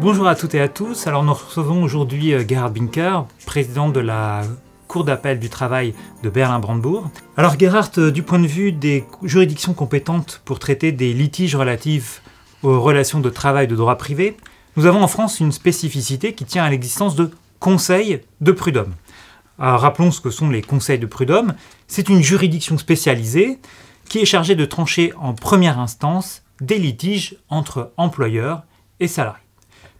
Bonjour à toutes et à tous. Alors nous recevons aujourd'hui Gerhard Binker, président de la Cour d'appel du travail de Berlin-Brandebourg. Alors Gerhard, du point de vue des juridictions compétentes pour traiter des litiges relatifs aux relations de travail de droit privé, nous avons en France une spécificité qui tient à l'existence de conseils de prud'homme. Alors, rappelons ce que sont les conseils de prud'homme. C'est une juridiction spécialisée qui est chargée de trancher en première instance des litiges entre employeurs et salariés.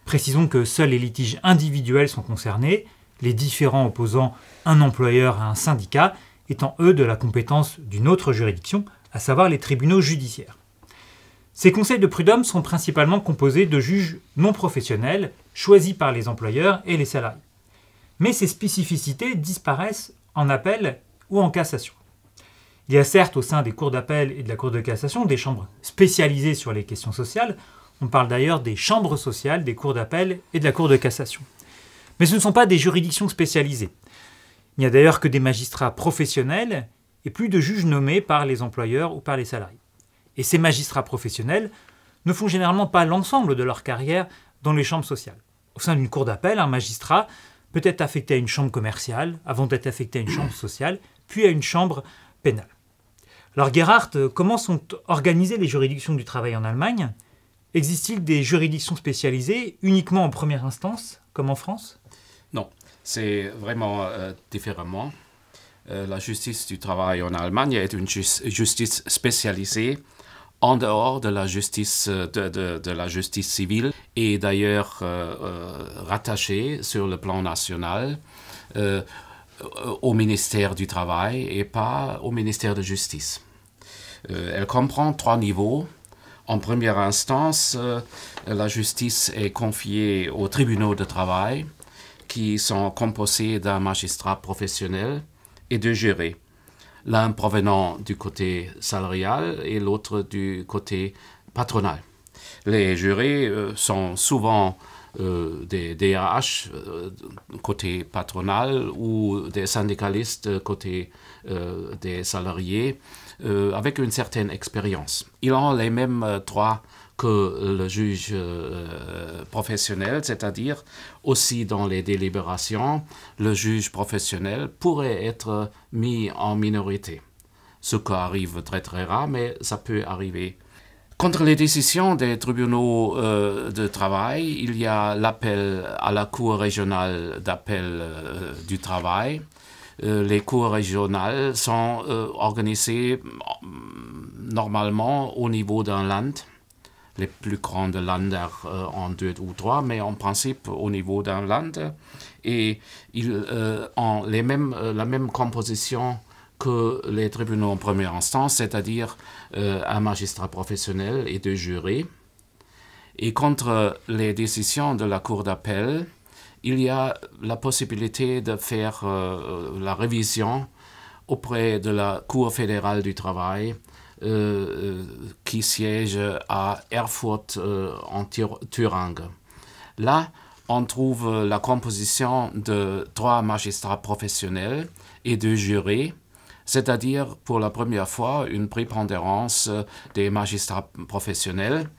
Précisons que seuls les litiges individuels sont concernés, les différends opposant un employeur à un syndicat étant eux de la compétence d'une autre juridiction, à savoir les tribunaux judiciaires. Ces conseils de prud'homme sont principalement composés de juges non professionnels choisis par les employeurs et les salariés. Mais ces spécificités disparaissent en appel ou en cassation. Il y a certes au sein des cours d'appel et de la Cour de cassation des chambres spécialisées sur les questions sociales. On parle d'ailleurs des chambres sociales des cours d'appel et de la Cour de cassation. Mais ce ne sont pas des juridictions spécialisées. Il n'y a d'ailleurs que des magistrats professionnels et plus de juges nommés par les employeurs ou par les salariés. Et ces magistrats professionnels ne font généralement pas l'ensemble de leur carrière dans les chambres sociales. Au sein d'une cour d'appel, un magistrat peut être affecté à une chambre commerciale avant d'être affecté à une chambre sociale, puis à une chambre pénale. Alors Gerhard, comment sont organisées les juridictions du travail en Allemagne ? Existe-t-il des juridictions spécialisées uniquement en première instance, comme en France ? Non, c'est vraiment différemment. La justice du travail en Allemagne est une justice spécialisée en dehors de la justice, de la justice civile et d'ailleurs rattachée sur le plan national au ministère du Travail et pas au ministère de Justice. Elle comprend 3 niveaux. En première instance, la justice est confiée aux tribunaux de travail qui sont composés d'un magistrat professionnel et de jurés, l'un provenant du côté salarial et l'autre du côté patronal. Les jurés sont souvent des DRH côté patronal ou des syndicalistes côté des salariés avec une certaine expérience. Ils ont les mêmes droits que le juge professionnel, c'est-à-dire aussi dans les délibérations, le juge professionnel pourrait être mis en minorité. Ce qui arrive très très rare, mais ça peut arriver. Contre les décisions des tribunaux de travail, il y a l'appel à la Cour régionale d'appel du travail. Les cours régionales sont organisées normalement au niveau d'un land. Les plus grandes Länder en 2 ou 3, mais en principe au niveau d'un land. Et ils ont la même composition que les tribunaux en première instance, c'est-à-dire un magistrat professionnel et 2 jurés. Et contre les décisions de la Cour d'appel, il y a la possibilité de faire la révision auprès de la Cour fédérale du travail qui siège à Erfurt en Thuringe. Là, on trouve la composition de 3 magistrats professionnels et 2 jurés, c'est-à-dire pour la première fois une prépondérance des magistrats professionnels.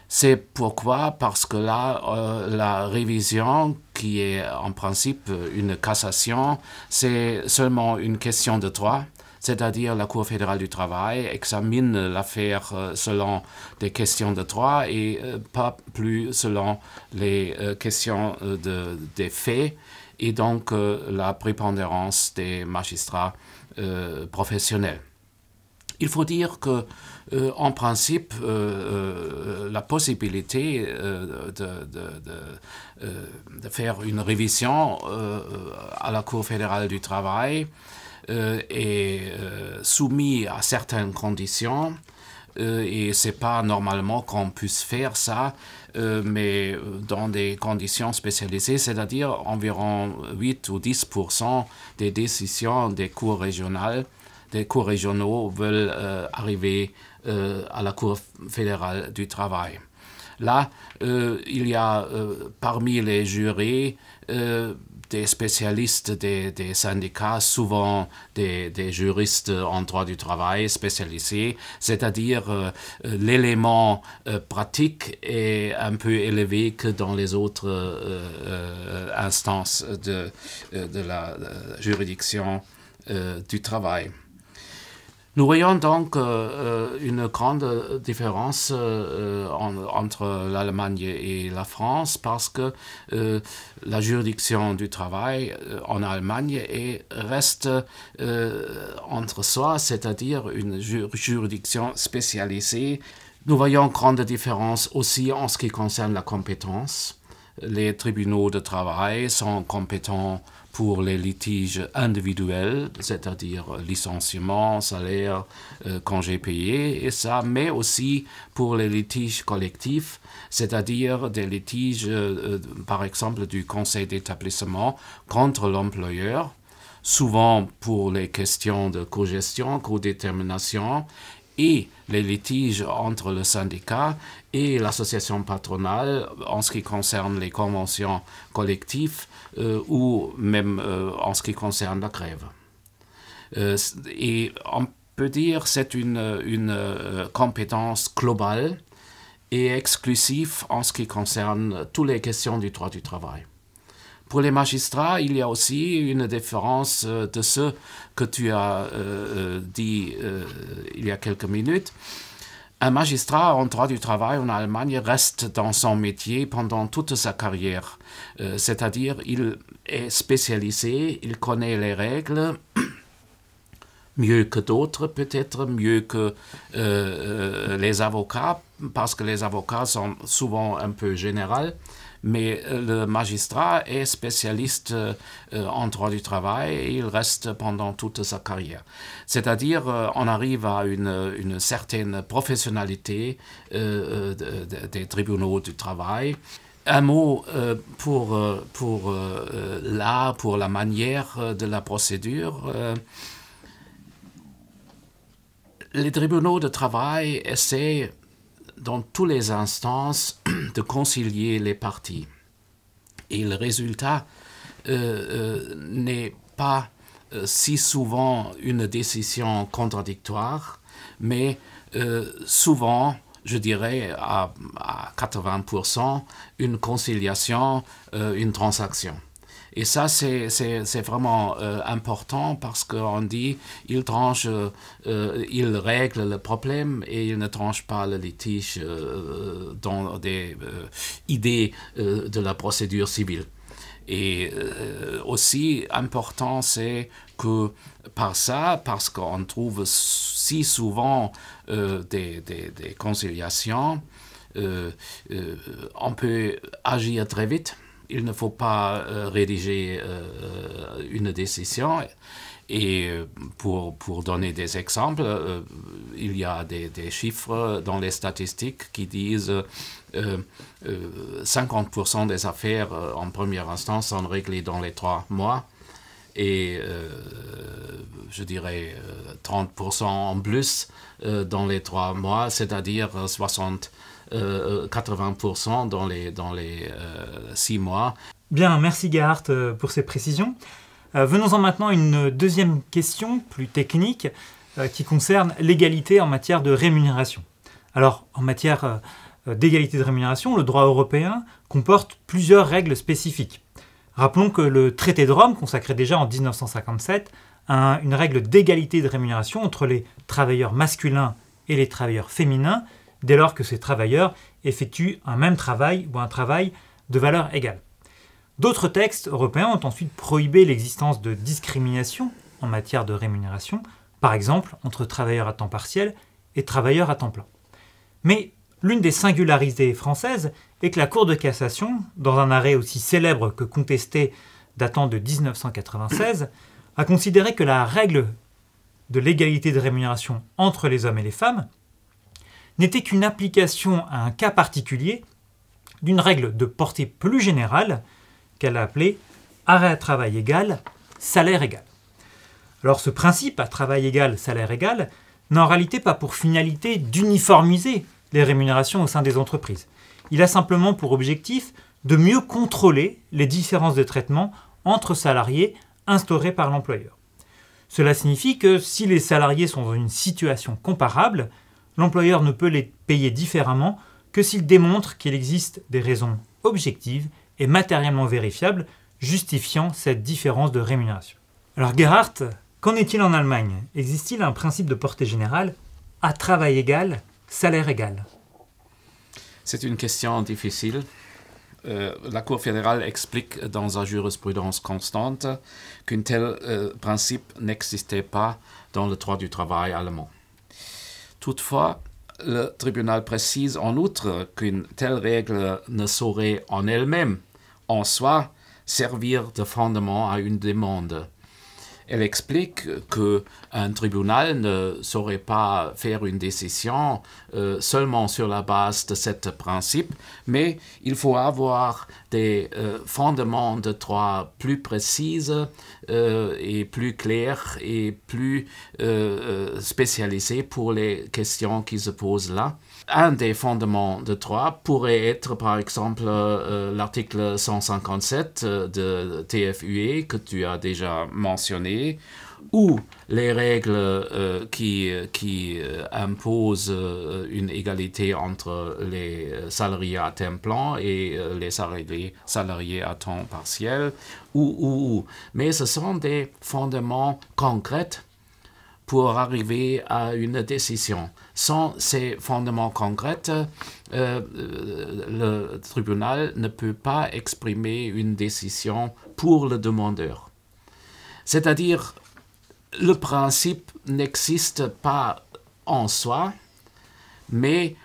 C'est pourquoi, parce que là, la révision, qui est en principe une cassation, c'est seulement une question de droit, c'est-à-dire la Cour fédérale du travail examine l'affaire selon des questions de droit et pas plus selon les questions des faits, et donc la prépondérance des magistrats professionnels. Il faut dire que, en principe, la possibilité de faire une révision à la Cour fédérale du travail est soumise à certaines conditions. Et ce n'est pas normalement qu'on puisse faire ça, mais dans des conditions spécialisées, c'est-à-dire environ 8 ou 10% des décisions des cours régionales. Des cours régionaux veulent arriver à la Cour fédérale du travail. Là, il y a parmi les jurés des spécialistes des syndicats, souvent des juristes en droit du travail spécialisés, c'est-à-dire l'élément pratique est un peu élevé que dans les autres instances de la juridiction du travail. Nous voyons donc une grande différence entre l'Allemagne et la France parce que la juridiction du travail en Allemagne reste entre soi, c'est-à-dire une juridiction spécialisée. Nous voyons grande différence aussi en ce qui concerne la compétence. Les tribunaux de travail sont compétents pour les litiges individuels, c'est-à-dire licenciement, salaire, congés payés, et ça, mais aussi pour les litiges collectifs, c'est-à-dire des litiges, par exemple, du conseil d'établissement contre l'employeur, souvent pour les questions de cogestion, codétermination, et les litiges entre le syndicat et l'association patronale en ce qui concerne les conventions collectives ou même en ce qui concerne la grève. Et on peut dire que c'est une compétence globale et exclusive en ce qui concerne toutes les questions du droit du travail. Pour les magistrats, il y a aussi une différence de ce que tu as dit il y a quelques minutes. Un magistrat en droit du travail en Allemagne reste dans son métier pendant toute sa carrière. C'est-à-dire il est spécialisé, il connaît les règles mieux que d'autres, peut-être mieux que les avocats, parce que les avocats sont souvent un peu généraux. Mais le magistrat est spécialiste en droit du travail et il reste pendant toute sa carrière. C'est-à-dire, on arrive à une certaine professionnalité des tribunaux du travail. Un mot pour la manière de la procédure. Les tribunaux de travail essaient dans toutes les instances de concilier les parties. Et le résultat n'est pas si souvent une décision contradictoire, mais souvent, je dirais à 80%, une conciliation, une transaction. Et ça, c'est vraiment important parce qu'on dit il règle le problème et il ne tranche pas le litige dans des idées de la procédure civile. Et aussi important, c'est que parce qu'on trouve si souvent des conciliations, on peut agir très vite. Il ne faut pas rédiger une décision. Et pour donner des exemples, il y a des chiffres dans les statistiques qui disent 50% des affaires en première instance sont réglées dans les 3 mois et je dirais 30% en plus dans les 3 mois, c'est-à-dire 80% dans les 6 mois. Bien, merci Gerhard pour ces précisions. Venons-en maintenant à une deuxième question, plus technique, qui concerne l'égalité en matière de rémunération. Alors, en matière d'égalité de rémunération, le droit européen comporte plusieurs règles spécifiques. Rappelons que le traité de Rome, consacré déjà en 1957, a une règle d'égalité de rémunération entre les travailleurs masculins et les travailleurs féminins, dès lors que ces travailleurs effectuent un même travail ou un travail de valeur égale. D'autres textes européens ont ensuite prohibé l'existence de discrimination en matière de rémunération, par exemple entre travailleurs à temps partiel et travailleurs à temps plein. Mais l'une des singularités françaises est que la Cour de cassation, dans un arrêt aussi célèbre que contesté datant de 1996, a considéré que la règle de l'égalité de rémunération entre les hommes et les femmes n'était qu'une application à un cas particulier d'une règle de portée plus générale qu'elle a appelée « arrêt à travail égal, salaire égal ». Alors ce principe à travail égal, salaire égal n'a en réalité pas pour finalité d'uniformiser les rémunérations au sein des entreprises. Il a simplement pour objectif de mieux contrôler les différences de traitement entre salariés instaurée par l'employeur. Cela signifie que si les salariés sont dans une situation comparable, l'employeur ne peut les payer différemment que s'il démontre qu'il existe des raisons objectives et matériellement vérifiables justifiant cette différence de rémunération. Alors Gerhard, qu'en est-il en Allemagne? Existe-t-il un principe de portée générale à travail égal, salaire égal? C'est une question difficile. La Cour fédérale explique dans sa jurisprudence constante qu'un tel principe n'existait pas dans le droit du travail allemand. Toutefois, le tribunal précise en outre qu'une telle règle ne saurait en elle-même, en soi, servir de fondement à une demande. Elle explique qu'un tribunal ne saurait pas faire une décision seulement sur la base de ce principe, mais il faut avoir des fondements de droit plus précis et plus clairs et plus spécialisés pour les questions qui se posent là. Un des fondements de droit pourrait être, par exemple, l'article 157 de TFUE que tu as déjà mentionné, ou les règles qui imposent une égalité entre les salariés à temps plein et les salariés à temps partiel, Mais ce sont des fondements concrets pour arriver à une décision. Sans ces fondements concrets, le tribunal ne peut pas exprimer une décision pour le demandeur. C'est-à-dire, le principe n'existe pas en soi, mais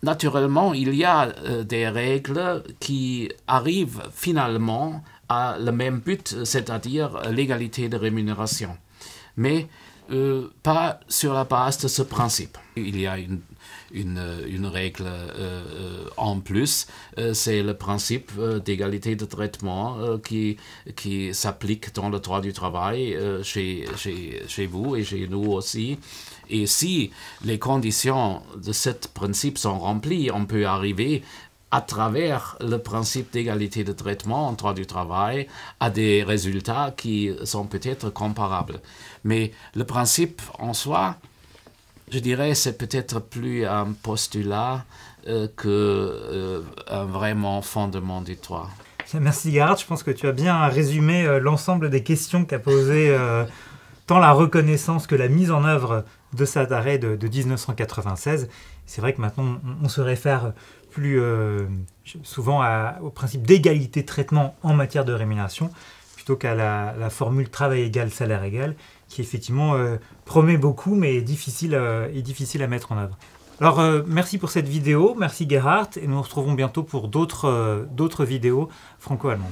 naturellement, il y a des règles qui arrivent finalement à le même but, c'est-à-dire l'égalité de rémunération. Mais pas sur la base de ce principe. Il y a une règle en plus, c'est le principe d'égalité de traitement qui s'applique dans le droit du travail chez vous et chez nous aussi. Et si les conditions de ce principe sont remplies, on peut arriver à travers le principe d'égalité de traitement en droit du travail à des résultats qui sont peut-être comparables. Mais le principe en soi, je dirais, c'est peut-être plus un postulat qu'un vraiment fondement du droit. Merci Gerhard, je pense que tu as bien résumé l'ensemble des questions qu'a posées tant la reconnaissance que la mise en œuvre de cet arrêt de 1996. C'est vrai que maintenant on se réfère plus souvent au principe d'égalité de traitement en matière de rémunération, plutôt qu'à la formule travail égal, salaire égal, qui effectivement promet beaucoup, mais est difficile à mettre en œuvre. Alors, merci pour cette vidéo, merci Gerhard, et nous nous retrouvons bientôt pour d'autres vidéos franco-allemandes.